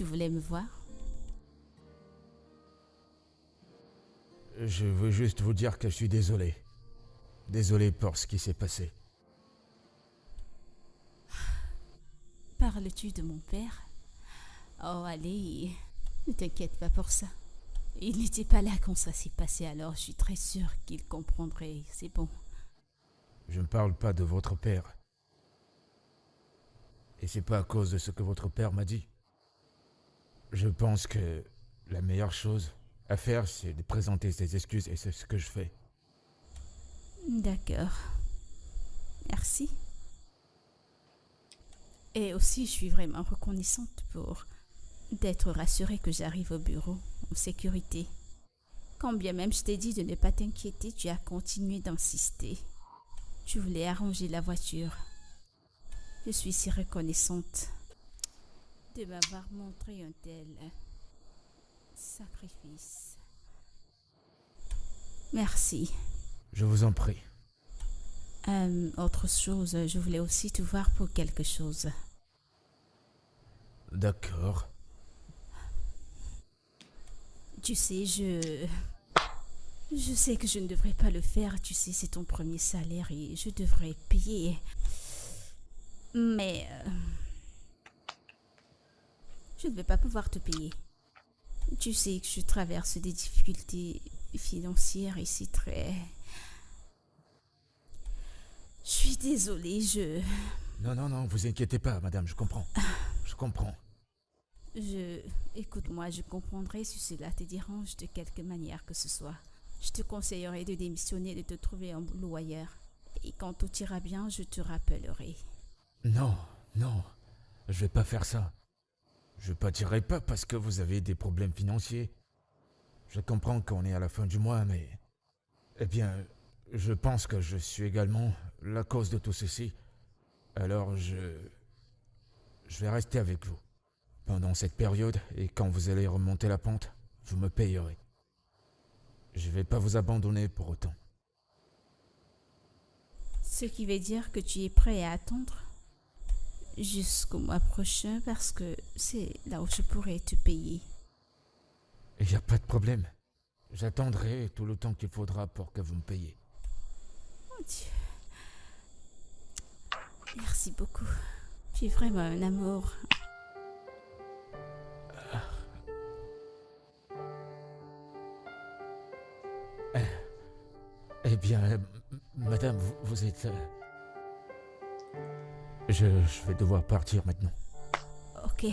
Tu voulais me voir? Je veux juste vous dire que je suis désolé. Désolé pour ce qui s'est passé. Parles-tu de mon père? Oh, allez, ne t'inquiète pas pour ça. Il n'était pas là quand ça s'est passé, alors je suis très sûre qu'il comprendrait. C'est bon. Je ne parle pas de votre père. Et c'est pas à cause de ce que votre père m'a dit. Je pense que la meilleure chose à faire, c'est de présenter ses excuses et c'est ce que je fais. D'accord. Merci. Et aussi, je suis vraiment reconnaissante pour d'être rassurée que j'arrive au bureau en sécurité. Quand bien même je t'ai dit de ne pas t'inquiéter, tu as continué d'insister. Tu voulais arranger la voiture. Je suis si reconnaissante de m'avoir montré un tel sacrifice. Merci. Je vous en prie. Autre chose, je voulais aussi te voir pour quelque chose. D'accord. Tu sais, je sais que je ne devrais pas le faire. Tu sais, c'est ton premier salaire et je devrais payer. Mais je ne vais pas pouvoir te payer. Tu sais que je traverse des difficultés financières ici très... Je suis désolée, Non, vous inquiétez pas, madame, je comprends. Je comprends. Écoute-moi, je comprendrai si cela te dérange de quelque manière que ce soit. Je te conseillerais de démissionner et de te trouver un boulot ailleurs. Et quand tout ira bien, je te rappellerai. Non, je vais pas faire ça. Je partirai pas parce que vous avez des problèmes financiers. Je comprends qu'on est à la fin du mois, mais... Eh bien, je pense que je suis également la cause de tout ceci. Alors je vais rester avec vous. Pendant cette période, et quand vous allez remonter la pente, vous me payerez. Je vais pas vous abandonner pour autant. Ce qui veut dire que tu es prêt à attendre jusqu'au mois prochain parce que c'est là où je pourrais te payer. Il n'y a pas de problème. J'attendrai tout le temps qu'il faudra pour que vous me payiez. Mon Dieu. Merci beaucoup. Tu es vraiment un amour. Eh bien, madame, vous êtes... Je vais devoir partir maintenant. Ok.